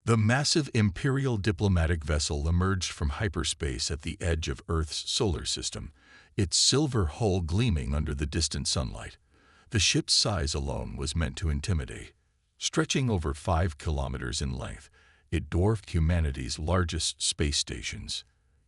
The massive Imperial diplomatic vessel emerged from hyperspace at the edge of Earth's solar system, its silver hull gleaming under the distant sunlight. The ship's size alone was meant to intimidate. Stretching over 5 kilometers in length, it dwarfed humanity's largest space stations.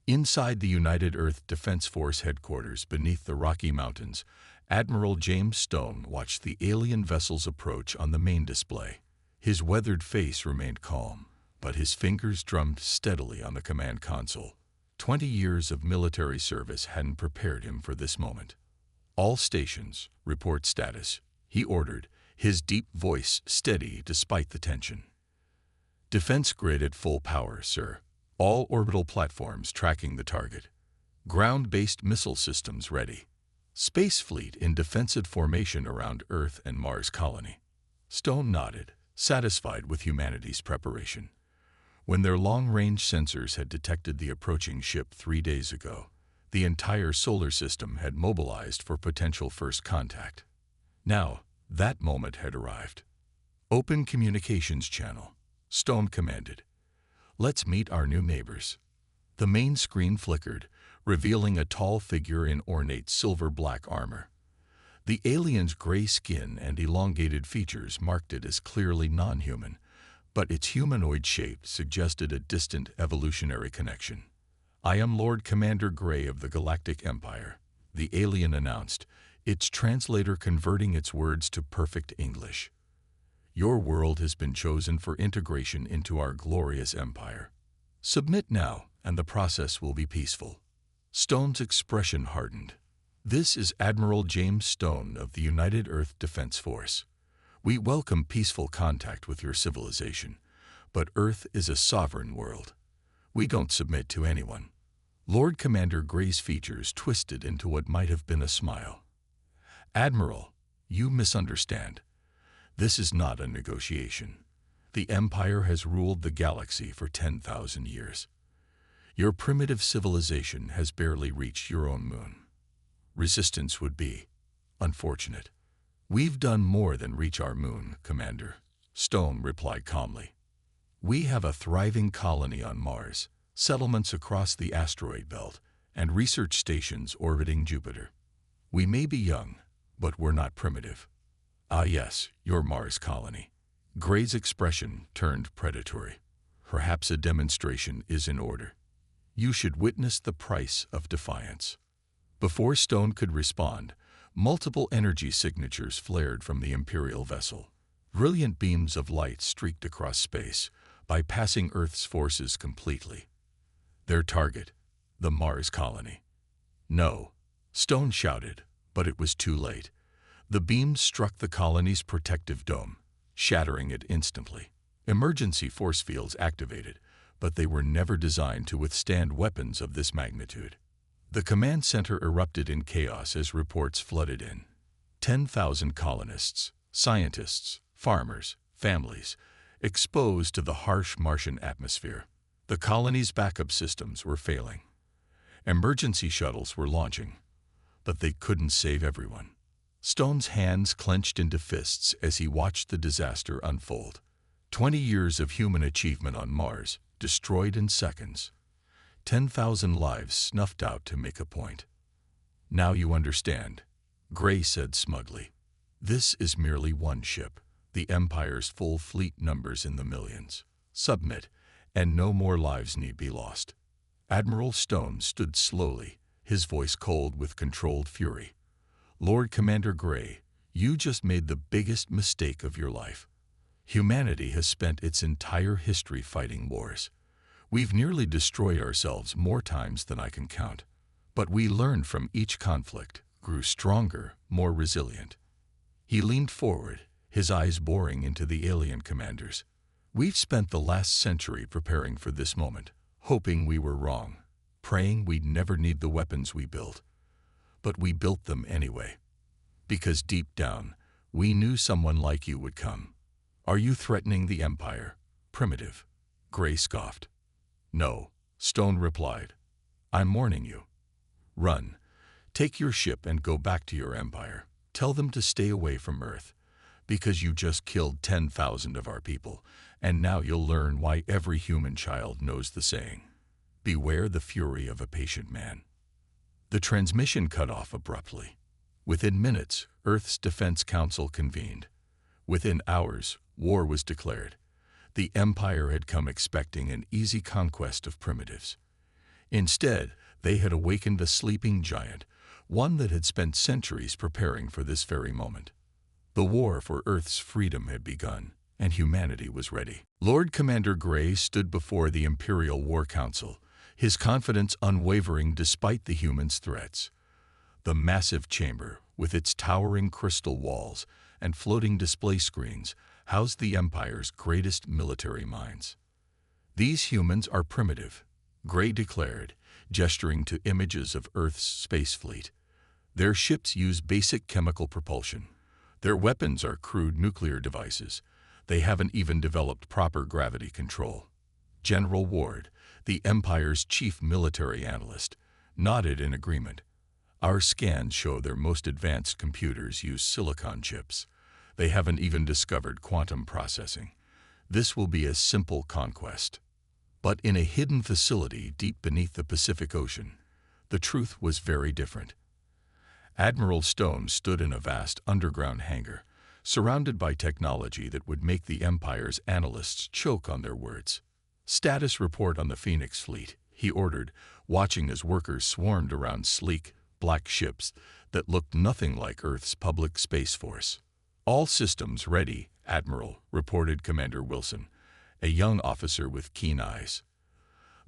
Inside the United Earth Defense Force headquarters beneath the Rocky Mountains, Admiral James Stone watched the alien vessel's approach on the main display. His weathered face remained calm, but his fingers drummed steadily on the command console. 20 years of military service hadn't prepared him for this moment. "All stations, report status," he ordered, his deep voice steady despite the tension. "Defense grid at full power, sir. All orbital platforms tracking the target. Ground-based missile systems ready. Space fleet in defensive formation around Earth and Mars colony." Stone nodded, satisfied with humanity's preparation. When their long-range sensors had detected the approaching ship 3 days ago, the entire solar system had mobilized for potential first contact. Now, that moment had arrived. "Open communications channel," Stone commanded. "Let's meet our new neighbors." The main screen flickered, revealing a tall figure in ornate silver-black armor. The alien's gray skin and elongated features marked it as clearly non-human, but its humanoid shape suggested a distant evolutionary connection. "I am Lord Commander Gray of the Galactic Empire," the alien announced, its translator converting its words to perfect English. "Your world has been chosen for integration into our glorious empire. Submit now, and the process will be peaceful." Stone's expression hardened. "This is Admiral James Stone of the United Earth Defense Force. We welcome peaceful contact with your civilization, but Earth is a sovereign world. We don't submit to anyone." Lord Commander Gray's features twisted into what might have been a smile. "Admiral, you misunderstand. This is not a negotiation. The Empire has ruled the galaxy for 10,000 years. Your primitive civilization has barely reached your own moon. Resistance would be unfortunate." "We've done more than reach our moon, Commander," Stone replied calmly. "We have a thriving colony on Mars, settlements across the asteroid belt, and research stations orbiting Jupiter. We may be young, but we're not primitive." "Ah yes, your Mars colony." Gray's expression turned predatory. "Perhaps a demonstration is in order. You should witness the price of defiance." Before Stone could respond, multiple energy signatures flared from the Imperial vessel. Brilliant beams of light streaked across space, bypassing Earth's forces completely. Their target, the Mars colony. "No," Stone shouted, but it was too late. The beams struck the colony's protective dome, shattering it instantly. Emergency force fields activated, but they were never designed to withstand weapons of this magnitude. The command center erupted in chaos as reports flooded in. 10,000 colonists, scientists, farmers, families, exposed to the harsh Martian atmosphere. The colony's backup systems were failing. Emergency shuttles were launching, but they couldn't save everyone. Stone's hands clenched into fists as he watched the disaster unfold. 20 years of human achievement on Mars, destroyed in seconds. 10,000 lives snuffed out to make a point. "Now you understand," Gray said smugly. "This is merely one ship. The Empire's full fleet numbers in the millions. Submit, and no more lives need be lost." Admiral Stone stood slowly, his voice cold with controlled fury. "Lord Commander Gray, you just made the biggest mistake of your life. Humanity has spent its entire history fighting wars. We've nearly destroyed ourselves more times than I can count. But we learned from each conflict, grew stronger, more resilient." He leaned forward, his eyes boring into the alien commanders. "We've spent the last century preparing for this moment, hoping we were wrong, praying we'd never need the weapons we built. But we built them anyway. Because deep down, we knew someone like you would come. Are you threatening the Empire? Primitive?" Gray scoffed. "No," Stone replied. "I'm warning you. Run. Take your ship and go back to your empire. Tell them to stay away from Earth, because you just killed 10,000 of our people, And now you'll learn why every human child knows the saying, "Beware the fury of a patient man." The transmission cut off abruptly. Within minutes, Earth's Defense Council convened. Within hours, war was declared. The Empire had come expecting an easy conquest of primitives. Instead, they had awakened a sleeping giant, one that had spent centuries preparing for this very moment. The war for Earth's freedom had begun, and humanity was ready. Lord Commander Gray stood before the Imperial War Council, his confidence unwavering despite the humans' threats. The massive chamber, with its towering crystal walls and floating display screens, housed the Empire's greatest military minds. "These humans are primitive," Gray declared, gesturing to images of Earth's space fleet. "Their ships use basic chemical propulsion. Their weapons are crude nuclear devices. They haven't even developed proper gravity control." General Ward, the Empire's chief military analyst, nodded in agreement. "Our scans show their most advanced computers use silicon chips. They haven't even discovered quantum processing. This will be a simple conquest." But in a hidden facility deep beneath the Pacific Ocean, the truth was very different. Admiral Stone stood in a vast underground hangar, surrounded by technology that would make the Empire's analysts choke on their words. "Status report on the Phoenix fleet," he ordered, watching as workers swarmed around sleek, black ships that looked nothing like Earth's public space force. "All systems ready, Admiral," reported Commander Wilson, a young officer with keen eyes.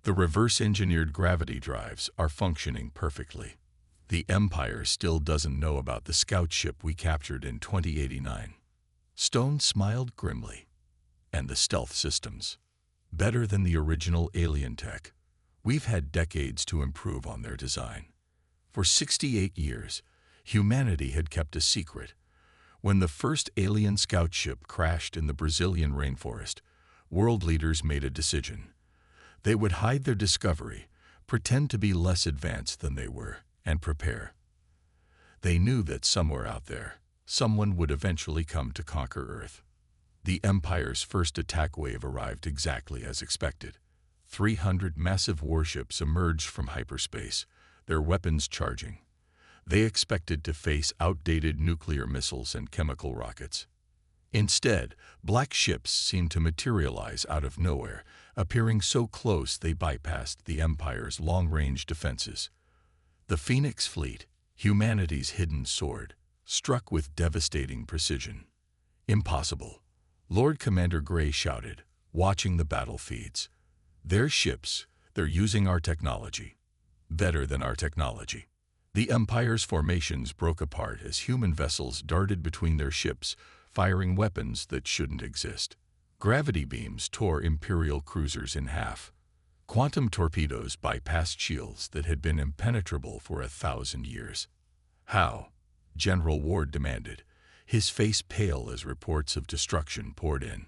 "The reverse-engineered gravity drives are functioning perfectly. The Empire still doesn't know about the scout ship we captured in 2089. Stone smiled grimly. "And the stealth systems. Better than the original alien tech. We've had decades to improve on their design. For 68 years, humanity had kept a secret. When the first alien scout ship crashed in the Brazilian rainforest, world leaders made a decision. They would hide their discovery, pretend to be less advanced than they were, and prepare. They knew that somewhere out there, someone would eventually come to conquer Earth. The Empire's first attack wave arrived exactly as expected. 300 massive warships emerged from hyperspace, their weapons charging. They expected to face outdated nuclear missiles and chemical rockets. Instead, black ships seemed to materialize out of nowhere, appearing so close they bypassed the Empire's long-range defenses. The Phoenix fleet, humanity's hidden sword, struck with devastating precision. "Impossible," Lord Commander Gray shouted, watching the battle feeds. "Their ships, they're using our technology. Better than our technology." The Empire's formations broke apart as human vessels darted between their ships, firing weapons that shouldn't exist. Gravity beams tore Imperial cruisers in half. Quantum torpedoes bypassed shields that had been impenetrable for 1,000 years. "How?" General Ward demanded, his face pale as reports of destruction poured in.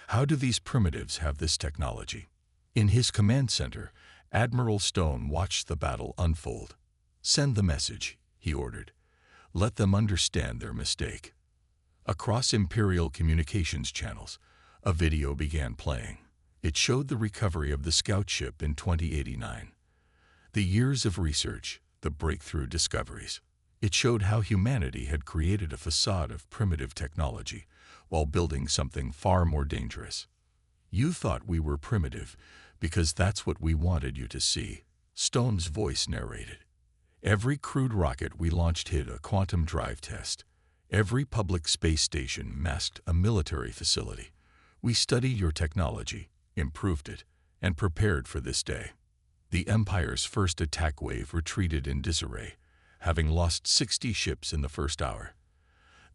"How do these primitives have this technology?" In his command center, Admiral Stone watched the battle unfold. "Send the message," he ordered. "Let them understand their mistake." Across Imperial communications channels, a video began playing. It showed the recovery of the scout ship in 2089. The years of research, the breakthrough discoveries. It showed how humanity had created a facade of primitive technology while building something far more dangerous. "You thought we were primitive because that's what we wanted you to see," Stone's voice narrated. "Every crude rocket we launched hit a quantum drive test. Every public space station masked a military facility. We studied your technology, improved it, and prepared for this day." The Empire's first attack wave retreated in disarray, having lost 60 ships in the first hour.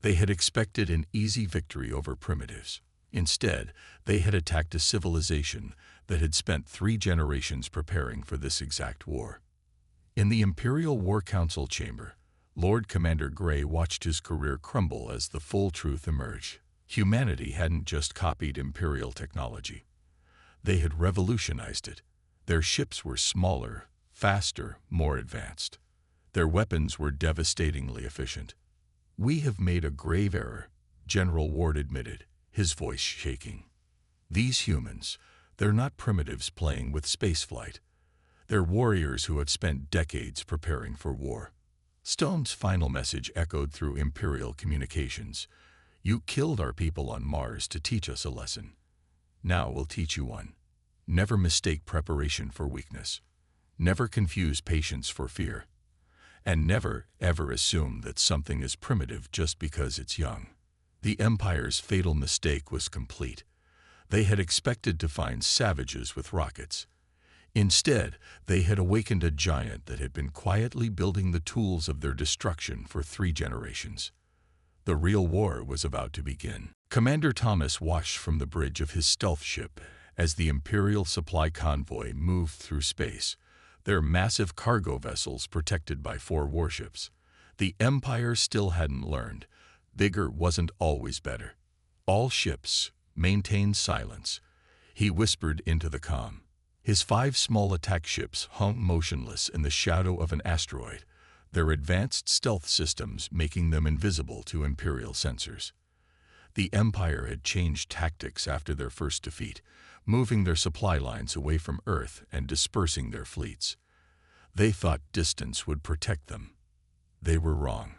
They had expected an easy victory over primitives. Instead, they had attacked a civilization that had spent 3 generations preparing for this exact war. In the Imperial War Council chamber, Lord Commander Gray watched his career crumble as the full truth emerged. Humanity hadn't just copied Imperial technology. They had revolutionized it. Their ships were smaller, faster, more advanced. Their weapons were devastatingly efficient. "We have made a grave error," General Ward admitted, his voice shaking. These humans, they're not primitives playing with spaceflight. They're warriors who have spent decades preparing for war. Stone's final message echoed through Imperial communications. You killed our people on Mars to teach us a lesson. Now we'll teach you one. Never mistake preparation for weakness. Never confuse patience for fear. And never, ever assume that something is primitive just because it's young. The Empire's fatal mistake was complete. They had expected to find savages with rockets. Instead, they had awakened a giant that had been quietly building the tools of their destruction for 3 generations. The real war was about to begin. Commander Thomas watched from the bridge of his stealth ship as the Imperial supply convoy moved through space, their massive cargo vessels protected by 4 warships. The Empire still hadn't learned. Bigger wasn't always better. All ships maintain silence, he whispered into the comm. His 5 small attack ships hung motionless in the shadow of an asteroid, their advanced stealth systems making them invisible to Imperial sensors. The Empire had changed tactics after their first defeat, moving their supply lines away from Earth and dispersing their fleets. They thought distance would protect them. They were wrong.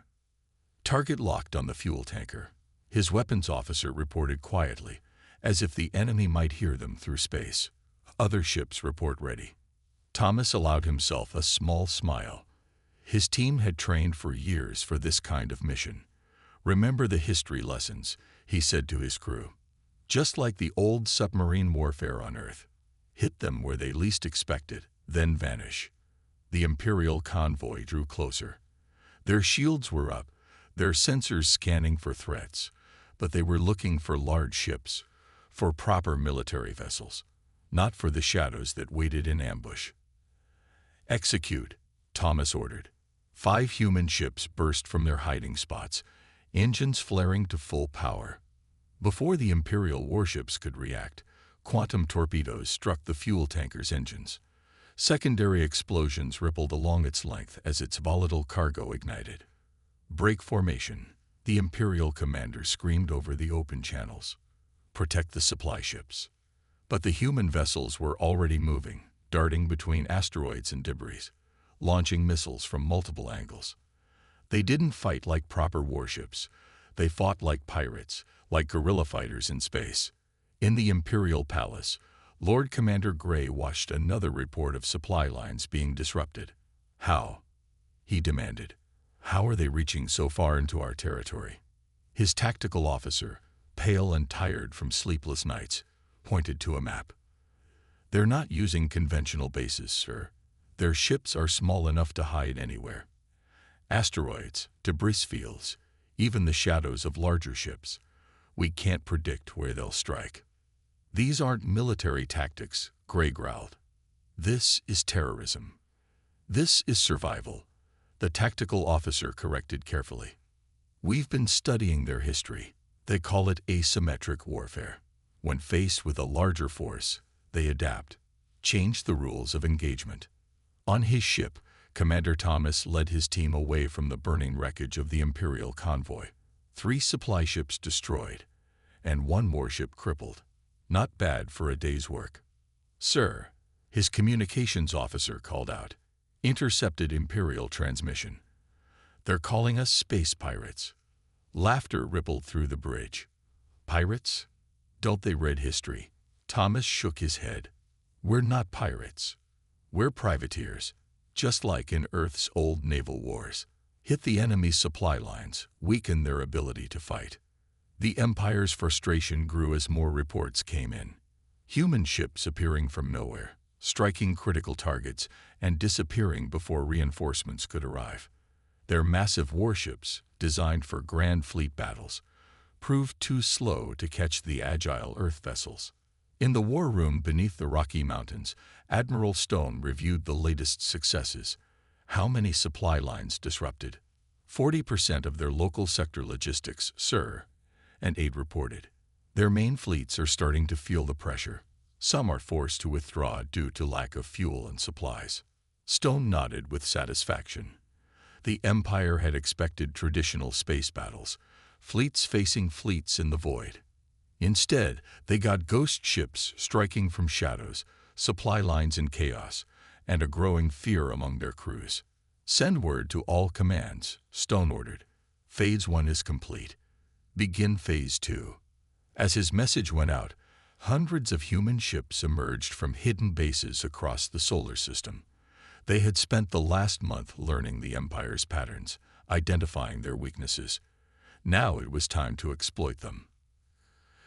Target locked on the fuel tanker. His weapons officer reported quietly, as if the enemy might hear them through space. Other ships report ready. Thomas allowed himself a small smile. His team had trained for years for this kind of mission. Remember the history lessons, he said to his crew. Just like the old submarine warfare on Earth. Hit them where they least expect it, then vanish. The Imperial convoy drew closer. Their shields were up, their sensors scanning for threats, but they were looking for large ships, for proper military vessels, not for the shadows that waited in ambush. Execute, Thomas ordered. 5 human ships burst from their hiding spots, engines flaring to full power. Before the Imperial warships could react, quantum torpedoes struck the fuel tanker's engines. Secondary explosions rippled along its length as its volatile cargo ignited. Break formation, the Imperial commander screamed over the open channels. Protect the supply ships. But the human vessels were already moving, darting between asteroids and debris, launching missiles from multiple angles. They didn't fight like proper warships. They fought like pirates, like guerrilla fighters in space. In the Imperial Palace, Lord Commander Gray watched another report of supply lines being disrupted. How? He demanded. How are they reaching so far into our territory? His tactical officer, pale and tired from sleepless nights, pointed to a map. They're not using conventional bases, sir. Their ships are small enough to hide anywhere. Asteroids, debris fields, even the shadows of larger ships. We can't predict where they'll strike. These aren't military tactics, Gray growled. This is terrorism. This is survival, the tactical officer corrected carefully. We've been studying their history. They call it asymmetric warfare. When faced with a larger force, they adapt, change the rules of engagement. On his ship, Commander Thomas led his team away from the burning wreckage of the Imperial convoy. 3 supply ships destroyed, and 1 warship crippled. Not bad for a day's work. Sir, his communications officer called out. Intercepted Imperial transmission. They're calling us space pirates. Laughter rippled through the bridge. Pirates? Don't they read history? Thomas shook his head. We're not pirates. We're privateers, just like in Earth's old naval wars. Hit the enemy's supply lines, weaken their ability to fight. The Empire's frustration grew as more reports came in. Human ships appearing from nowhere, striking critical targets and disappearing before reinforcements could arrive. Their massive warships, designed for grand fleet battles, proved too slow to catch the agile Earth vessels. In the war room beneath the Rocky Mountains, Admiral Stone reviewed the latest successes. How many supply lines disrupted? 40% of their local sector logistics, sir, an aide reported. Their main fleets are starting to feel the pressure. Some are forced to withdraw due to lack of fuel and supplies. Stone nodded with satisfaction. The Empire had expected traditional space battles, fleets facing fleets in the void. Instead, they got ghost ships striking from shadows, supply lines in chaos, and a growing fear among their crews. "Send word to all commands," Stone ordered. "Phase 1 is complete. Begin Phase 2. As his message went out, hundreds of human ships emerged from hidden bases across the solar system. They had spent the last month learning the Empire's patterns, identifying their weaknesses. Now it was time to exploit them.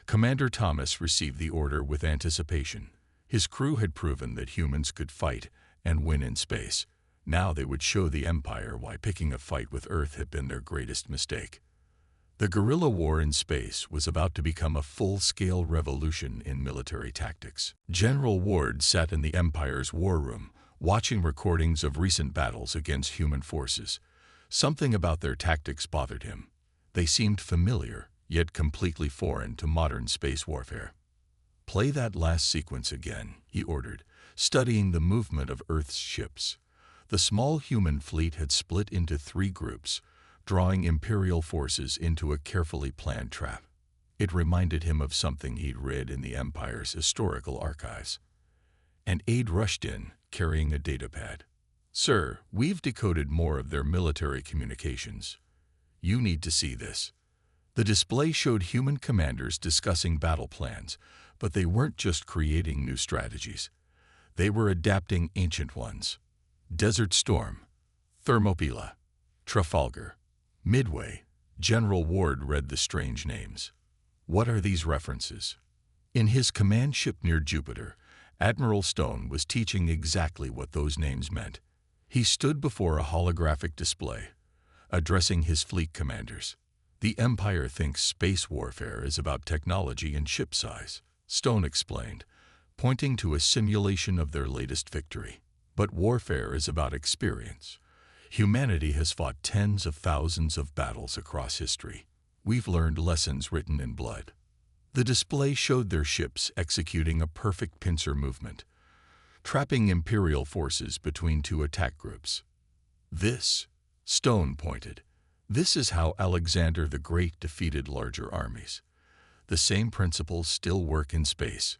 Commander Thomas received the order with anticipation. His crew had proven that humans could fight and win in space. Now they would show the Empire why picking a fight with Earth had been their greatest mistake. The guerrilla war in space was about to become a full-scale revolution in military tactics. General Ward sat in the Empire's war room, watching recordings of recent battles against human forces. Something about their tactics bothered him. They seemed familiar, yet completely foreign to modern space warfare. "Play that last sequence again," he ordered, studying the movement of Earth's ships. The small human fleet had split into 3 groups, drawing Imperial forces into a carefully planned trap. It reminded him of something he'd read in the Empire's historical archives. An aide rushed in, carrying a datapad. "Sir, we've decoded more of their military communications. You need to see this." The display showed human commanders discussing battle plans, but they weren't just creating new strategies. They were adapting ancient ones. Desert Storm, Thermopylae, Trafalgar, Midway. General Ward read the strange names. What are these references? In his command ship near Jupiter, Admiral Stone was teaching exactly what those names meant. He stood before a holographic display, addressing his fleet commanders. "The Empire thinks space warfare is about technology and ship size," Stone explained, pointing to a simulation of their latest victory. "But warfare is about experience. Humanity has fought tens of thousands of battles across history. We've learned lessons written in blood." The display showed their ships executing a perfect pincer movement, trapping Imperial forces between 2 attack groups. "This," Stone pointed, "this is how Alexander the Great defeated larger armies. The same principles still work in space."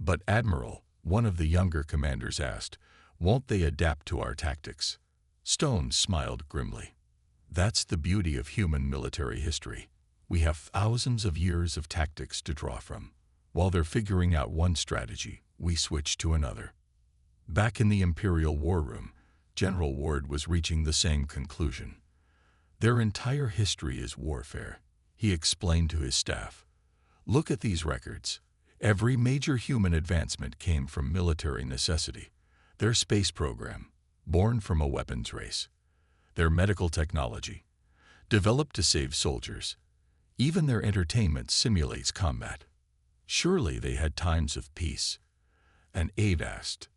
"But Admiral," one of the younger commanders asked, "won't they adapt to our tactics?" Stone smiled grimly. "That's the beauty of human military history. We have thousands of years of tactics to draw from. While they're figuring out one strategy, we switch to another." Back in the Imperial War Room, General Ward was reaching the same conclusion. "Their entire history is warfare," he explained to his staff. "Look at these records. Every major human advancement came from military necessity. Their space program, born from a weapons race. Their medical technology, developed to save soldiers. Even their entertainment simulates combat. Surely they had times of peace?" An aide asked.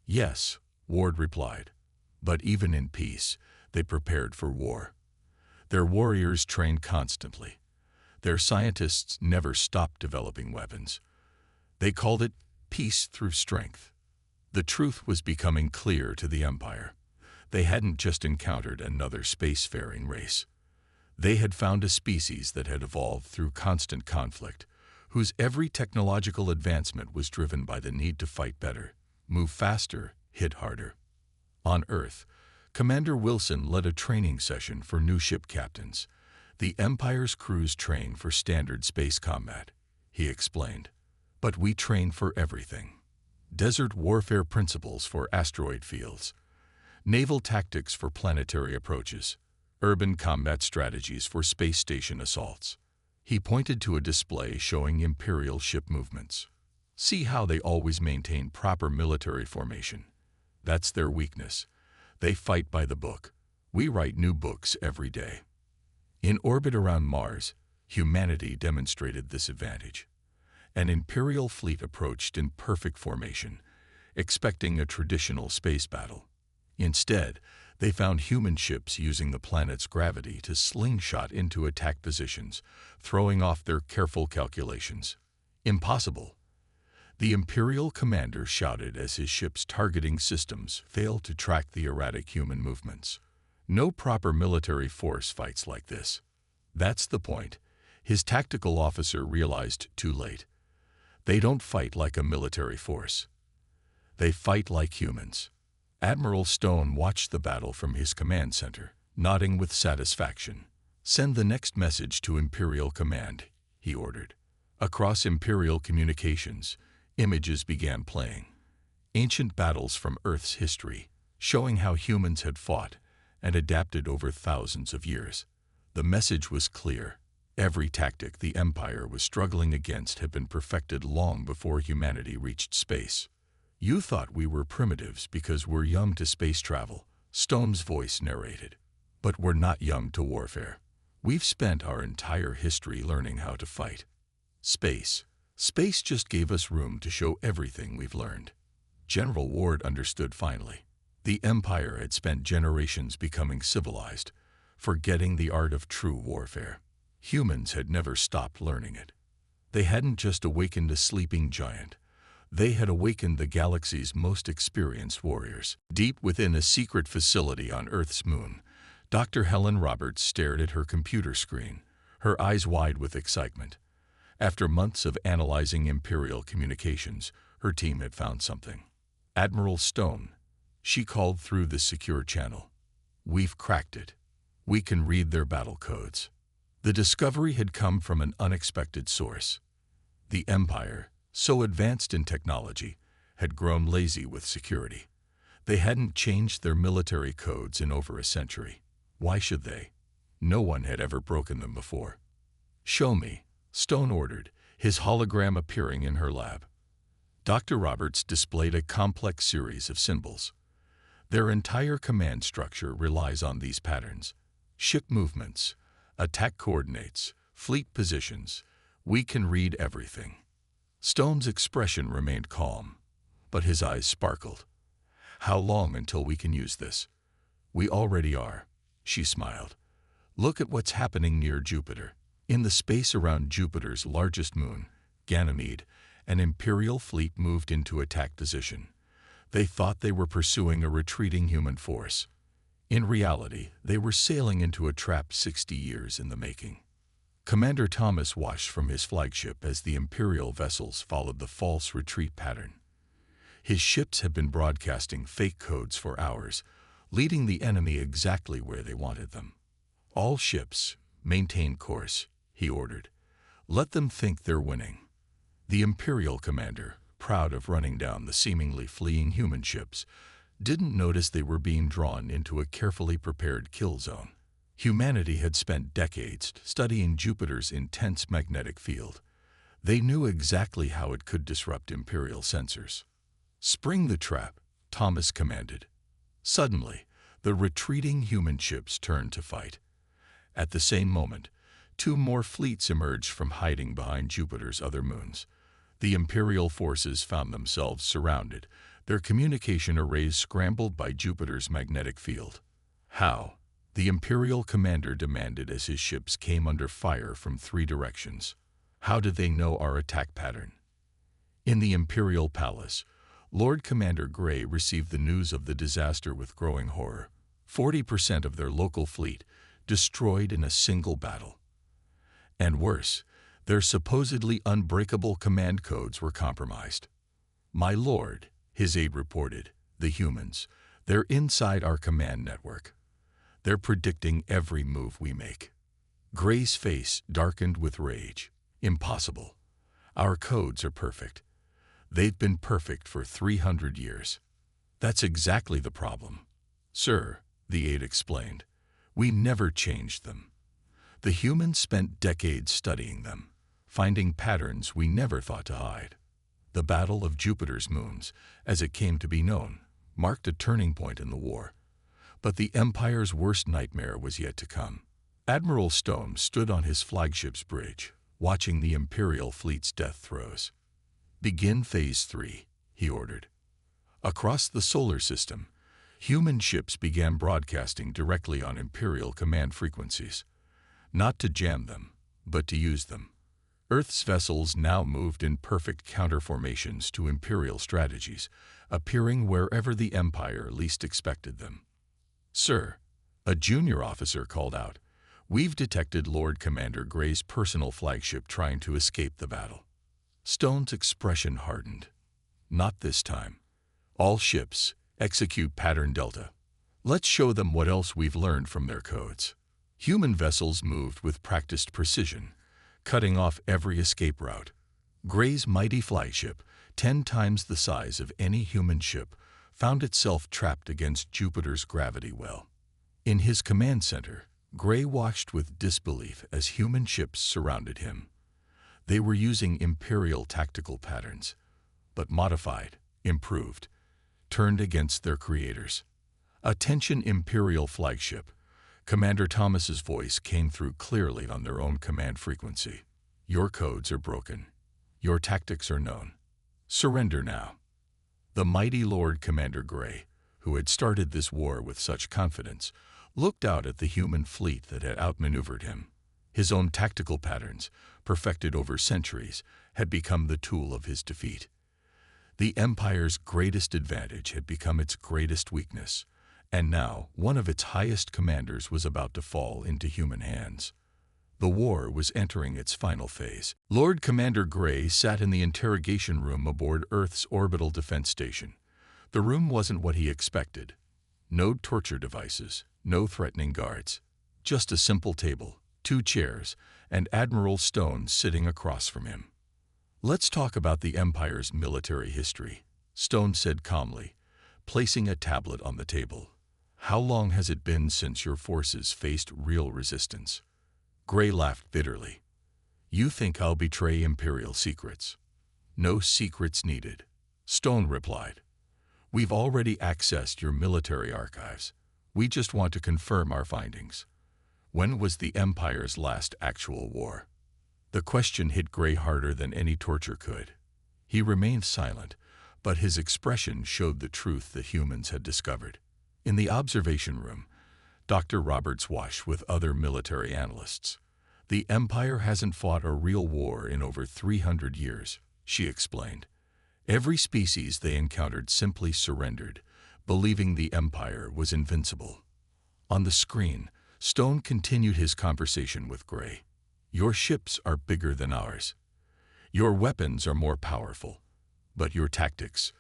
"Yes," Ward replied. "But even in peace, they prepared for war. Their warriors trained constantly. Their scientists never stopped developing weapons. They called it peace through strength." The truth was becoming clear to the Empire. They hadn't just encountered another spacefaring race. They had found a species that had evolved through constant conflict, whose every technological advancement was driven by the need to fight better, move faster, hit harder. On Earth, Commander Wilson led a training session for new ship captains. "The Empire's crews train for standard space combat," he explained. "But we train for everything. Desert warfare principles for asteroid fields, naval tactics for planetary approaches, urban combat strategies for space station assaults." He pointed to a display showing Imperial ship movements. "See how they always maintain proper military formation. That's their weakness. They fight by the book. We write new books every day." In orbit around Mars, humanity demonstrated this advantage. An Imperial fleet approached in perfect formation, expecting a traditional space battle. Instead, they found human ships using the planet's gravity to slingshot into attack positions, throwing off their careful calculations. "Impossible!" the Imperial commander shouted as his ship's targeting systems failed to track the erratic human movements. "No proper military force fights like this." "That's the point," His tactical officer realized too late. They don't fight like a military force. They fight like humans. Admiral Stone watched the battle from his command center, nodding with satisfaction. "Send the next message to Imperial Command," he ordered. Across Imperial communications, images began playing. Ancient battles from Earth's history, showing how humans had fought and adapted over thousands of years. The message was clear. Every tactic the Empire was struggling against had been perfected long before humanity reached space. "You thought we were primitives because we're young to space travel," Stone's voice narrated. "But we're not young to warfare. We've spent our entire history learning how to fight. Space just gave us room to show everything we've learned." General Ward understood finally. The Empire had spent generations becoming civilized, forgetting the art of true warfare. Humans had never stopped learning it. They hadn't just awakened a sleeping giant. They had awakened the galaxy's most experienced warriors. Deep within a secret facility on Earth's moon, Dr. Helen Roberts stared at her computer screen, her eyes wide with excitement. After months of analyzing Imperial communications, her team had found something. "Admiral Stone," she called through the secure channel. "We've cracked it. We can read their battle codes." The discovery had come from an unexpected source. The Empire, so advanced in technology, had grown lazy with security. They hadn't changed their military codes in over a century. Why should they? No one had ever broken them before. "Show me," Stone ordered, his hologram appearing in her lab. Dr. Roberts displayed a complex series of symbols. Their entire command structure relies on these patterns. Ship movements, attack coordinates, fleet positions. We can read everything. Stone's expression remained calm, but his eyes sparkled. "How long until we can use this?" "We already are," she smiled. "Look at what's happening near Jupiter. In the space around Jupiter's largest moon, Ganymede, an Imperial fleet moved into attack position. They thought they were pursuing a retreating human force. In reality, they were sailing into a trap 60 years in the making." Commander Thomas watched from his flagship as the Imperial vessels followed the false retreat pattern. His ships had been broadcasting fake codes for hours, leading the enemy exactly where they wanted them. "All ships, maintain course," he ordered. "Let them think they're winning." The Imperial commander, proud of running down the seemingly fleeing human ships, didn't notice they were being drawn into a carefully prepared kill zone. Humanity had spent decades studying Jupiter's intense magnetic field. They knew exactly how it could disrupt Imperial sensors. "Spring the trap," Thomas commanded. Suddenly, the retreating human ships turned to fight. At the same moment, 2 more fleets emerged from hiding behind Jupiter's other moons. The Imperial forces found themselves surrounded, their communication arrays scrambled by Jupiter's magnetic field. "How?" the Imperial commander demanded as his ships came under fire from 3 directions. "How did they know our attack pattern?" In the Imperial palace, Lord Commander Gray received the news of the disaster with growing horror. 40% of their local fleet destroyed in a single battle. And worse, their supposedly unbreakable command codes were compromised. "My lord," his aide reported, "the humans, they're inside our command network. They're predicting every move we make." Gray's face darkened with rage. "Impossible. Our codes are perfect. They've been perfect for 300 years. That's exactly the problem. Sir," the aide explained, "we never changed them. The humans spent decades studying them, finding patterns we never thought to hide." The Battle of Jupiter's Moons, as it came to be known, marked a turning point in the war. But the Empire's worst nightmare was yet to come. Admiral Stone stood on his flagship's bridge, watching the Imperial fleet's death throes. "Begin Phase 3, he ordered. Across the solar system, human ships began broadcasting directly on Imperial command frequencies. Not to jam them, but to use them. Earth's vessels now moved in perfect counterformations to Imperial strategies, appearing wherever the Empire least expected them. "Sir," a junior officer called out, We've detected Lord Commander Gray's personal flagship trying to escape the battle. Stone's expression hardened. Not this time. All ships, execute pattern Delta. Let's show them what else we've learned from their codes. Human vessels moved with practiced precision, cutting off every escape route. Gray's mighty flagship, 10 times the size of any human ship, found itself trapped against Jupiter's gravity well. In his command center, Gray watched with disbelief as human ships surrounded him. They were using Imperial tactical patterns, but modified, improved, turned against their creators. "Attention Imperial flagship." Commander Thomas's voice came through clearly on their own command frequency. "Your codes are broken. Your tactics are known. Surrender now." The mighty Lord Commander Gray, who had started this war with such confidence, looked out at the human fleet that had outmaneuvered him. His own tactical patterns, perfected over centuries, had become the tool of his defeat. The Empire's greatest advantage had become its greatest weakness, and now one of its highest commanders was about to fall into human hands. The war was entering its final phase. Lord Commander Gray sat in the interrogation room aboard Earth's orbital defense station. The room wasn't what he expected. No torture devices, no threatening guards. Just a simple table, 2 chairs, and Admiral Stone sitting across from him. "Let's talk about the Empire's military history," Stone said calmly, placing a tablet on the table. "How long has it been since your forces faced real resistance?" Gray laughed bitterly. "You think I'll betray Imperial secrets?" "No secrets needed," Stone replied. "We've already accessed your military archives. We just want to confirm our findings. When was the Empire's last actual war?" The question hit Gray harder than any torture could. He remained silent, but his expression showed the truth that humans had discovered. In the observation room, Dr. Roberts watched with other military analysts. "The Empire hasn't fought a real war in over 300 years, she explained. Every species they encountered simply surrendered, believing the Empire was invincible." On the screen, Stone continued his conversation with Gray. "Your ships are bigger than ours. Your weapons are more powerful. But your tactics..."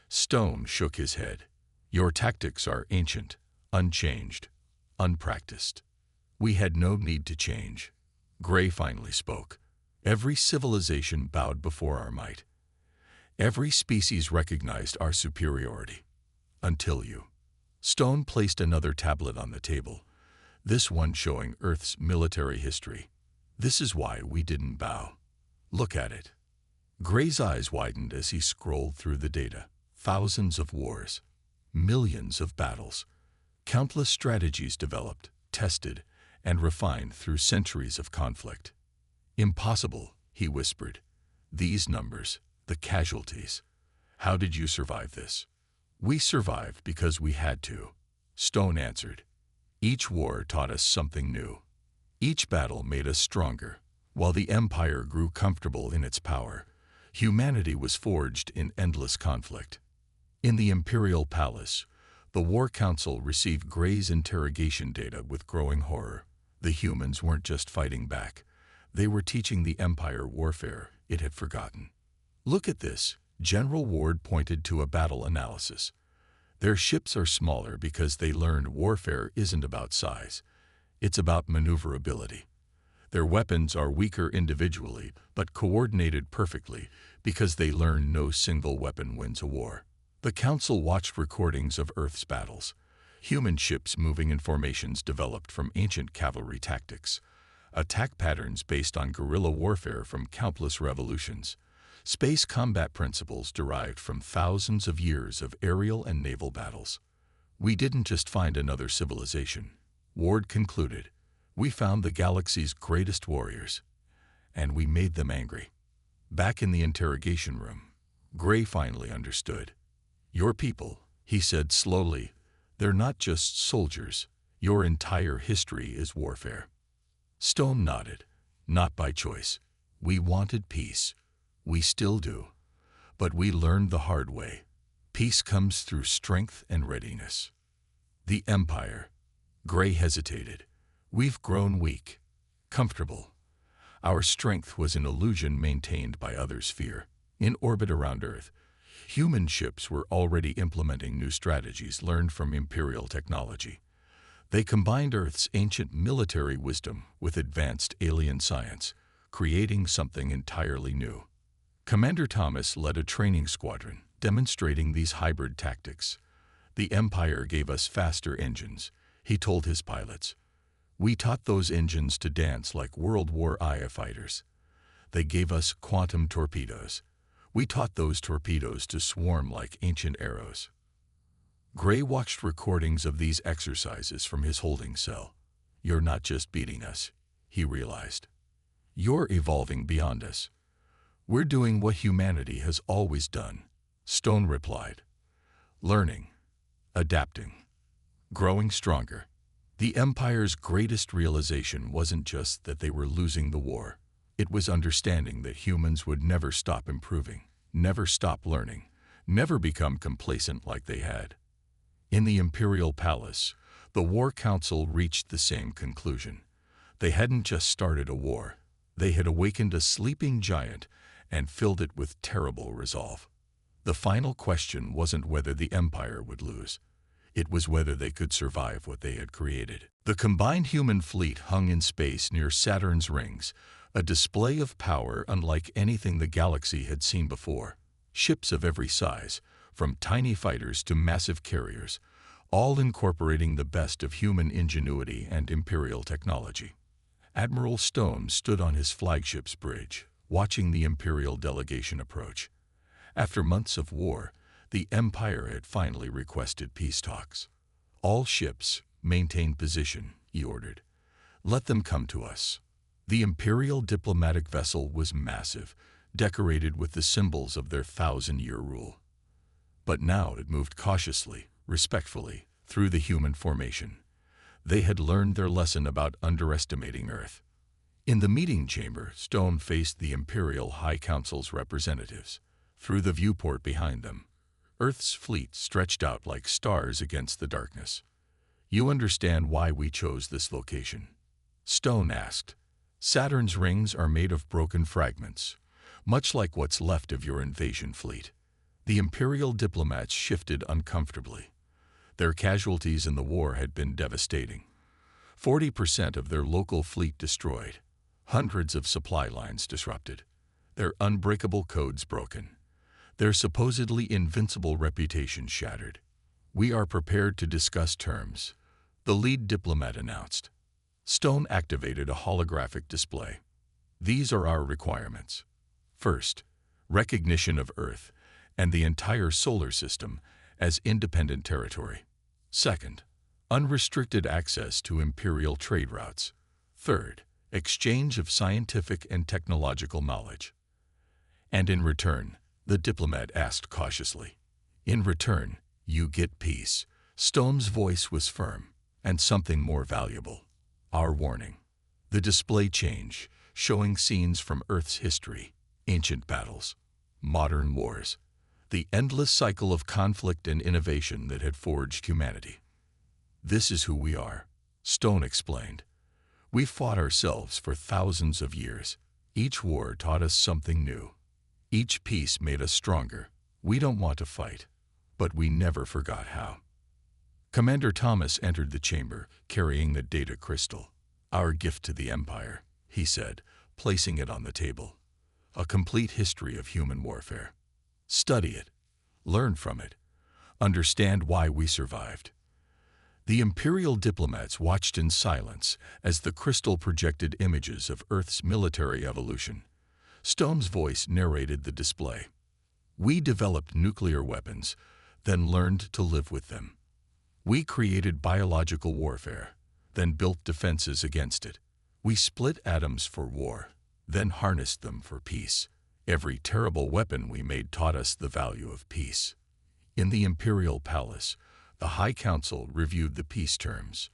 Stone shook his head. "Your tactics are ancient, unchanged, unpracticed." "We had no need to change." Gray finally spoke. "Every civilization bowed before our might. Every species recognized our superiority. Until you." Stone placed another tablet on the table, this one showing Earth's military history. "This is why we didn't bow. Look at it." Gray's eyes widened as he scrolled through the data. Thousands of wars, millions of battles, countless strategies developed, tested, and refined through centuries of conflict. "Impossible," he whispered. "These numbers, the casualties. How did you survive this?" "We survived because we had to," Stone answered. "Each war taught us something new. Each battle made us stronger. While the Empire grew comfortable in its power, humanity was forged in endless conflict." In the Imperial Palace, the War Council received Gray's interrogation data with growing horror. The humans weren't just fighting back. They were teaching the Empire warfare it had forgotten. "Look at this," General Ward pointed to a battle analysis. "Their ships are smaller because they learned warfare isn't about size. It's about maneuverability. Their weapons are weaker individually, but coordinated perfectly because they learned no single weapon wins a war." The Council watched recordings of Earth's battles. Human ships moving in formations developed from ancient cavalry tactics. Attack patterns based on guerrilla warfare from countless revolutions. Space combat principles derived from thousands of years of aerial and naval battles. "We didn't just find another civilization," Ward concluded. "We found the galaxy's greatest warriors, and we made them angry." Back in the interrogation room, Gray finally understood. "Your people," he said slowly, "they're not just soldiers. Your entire history is warfare." Stone nodded. "Not by choice. We wanted peace. We still do. But we learned the hard way. Peace comes through strength and readiness." "The Empire." Gray hesitated. We've grown weak, comfortable. Our strength was an illusion maintained by others' fear. In orbit around Earth, human ships were already implementing new strategies learned from Imperial technology. They combined Earth's ancient military wisdom with advanced alien science, creating something entirely new. Commander Thomas led a training squadron, demonstrating these hybrid tactics. The Empire gave us faster engines, he told his pilots. We taught those engines to dance like World War I fighters. They gave us quantum torpedoes. We taught those torpedoes to swarm like ancient arrows. Gray watched recordings of these exercises from his holding cell. You're not just beating us, he realized. You're evolving beyond us. We're doing what humanity has always done, Stone replied. Learning, adapting, growing stronger. The Empire's greatest realization wasn't just that they were losing the war. It was understanding that humans would never stop improving, never stop learning, never become complacent like they had. In the Imperial Palace, the War Council reached the same conclusion. They hadn't just started a war. They had awakened a sleeping giant and filled it with terrible resolve. The final question wasn't whether the Empire would lose. It was whether they could survive what they had created. The combined human fleet hung in space near Saturn's rings, a display of power unlike anything the galaxy had seen before. Ships of every size, from tiny fighters to massive carriers, all incorporating the best of human ingenuity and Imperial technology. Admiral Stone stood on his flagship's bridge, watching the Imperial delegation approach. After months of war, the Empire had finally requested peace talks. All ships, maintain position, he ordered. Let them come to us. The Imperial diplomatic vessel was massive, decorated with the symbols of their 1,000-year rule. But now it moved cautiously, respectfully, through the human formation. They had learned their lesson about underestimating Earth. In the meeting chamber, Stone faced the Imperial High Council's representatives. Through the viewport behind them, Earth's fleet stretched out like stars against the darkness. You understand why we chose this location? Stone asked. Saturn's rings are made of broken fragments, much like what's left of your invasion fleet. The Imperial diplomats shifted uncomfortably. Their casualties in the war had been devastating. 40% of their local fleet destroyed, hundreds of supply lines disrupted, their unbreakable codes broken, their supposedly invincible reputation shattered. We are prepared to discuss terms, the lead diplomat announced. Stone activated a holographic display. These are our requirements. First, recognition of Earth and the entire solar system as independent territory. Second, unrestricted access to Imperial trade routes. Third, exchange of scientific and technological knowledge. And in return, the diplomat asked cautiously, in return, you get peace. Stone's voice was firm, and something more valuable. Our warning. The display changed, showing scenes from Earth's history, ancient battles, modern wars, the endless cycle of conflict and innovation that had forged humanity. This is who we are, Stone explained. We fought ourselves for thousands of years. Each war taught us something new. Each peace made us stronger. We don't want to fight, but we never forgot how. Commander Thomas entered the chamber, carrying the data crystal. Our gift to the Empire, he said, placing it on the table. A complete history of human warfare. Study it. Learn from it. Understand why we survived. The Imperial diplomats watched in silence as the crystal projected images of Earth's military evolution. Stone's voice narrated the display. We developed nuclear weapons, then learned to live with them. We created biological warfare, then built defenses against it. We split atoms for war, then harnessed them for peace. Every terrible weapon we made taught us the value of peace. In the Imperial Palace, the High Council reviewed the peace terms.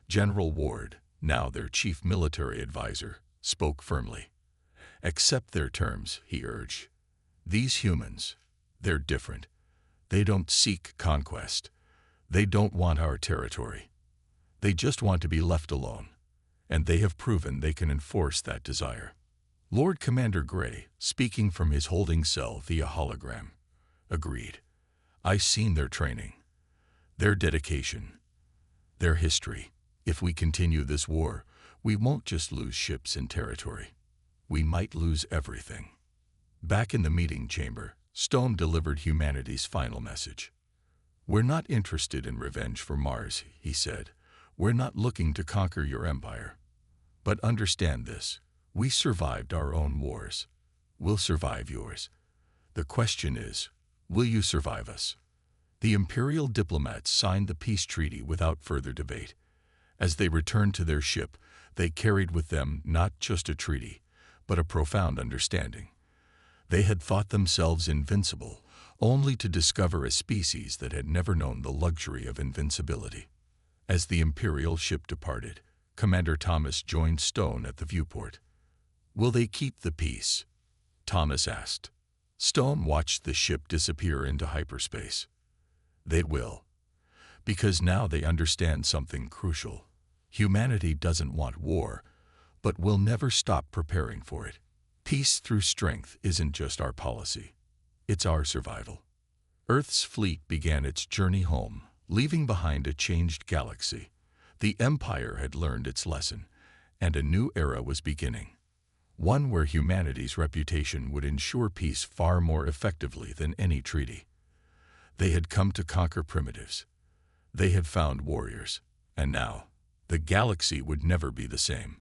General Ward, now their chief military advisor, spoke firmly. Accept their terms, he urged. These humans, they're different. They don't seek conquest. They don't want our territory. They just want to be left alone. and they have proven they can enforce that desire. Lord Commander Gray, speaking from his holding cell via hologram, agreed. I've seen their training, their dedication, their history. If we continue this war, we won't just lose ships and territory. We might lose everything. Back in the meeting chamber, Stone delivered humanity's final message. We're not interested in revenge for Mars, he said. We're not looking to conquer your empire. But understand this, we survived our own wars. We'll survive yours. The question is, will you survive us? The Imperial diplomats signed the peace treaty without further debate. As they returned to their ship, they carried with them not just a treaty, but a profound understanding. They had thought themselves invincible, only to discover a species that had never known the luxury of invincibility. As the Imperial ship departed, Commander Thomas joined Stone at the viewport. Will they keep the peace? Thomas asked. Stone watched the ship disappear into hyperspace. They will. Because now they understand something crucial. Humanity doesn't want war, but will never stop preparing for it. Peace through strength isn't just our policy. It's our survival. Earth's fleet began its journey home, leaving behind a changed galaxy. The Empire had learned its lesson, and a new era was beginning. One where humanity's reputation would ensure peace far more effectively than any treaty. They had come to conquer primitives. They had found warriors. And now, the galaxy would never be the same.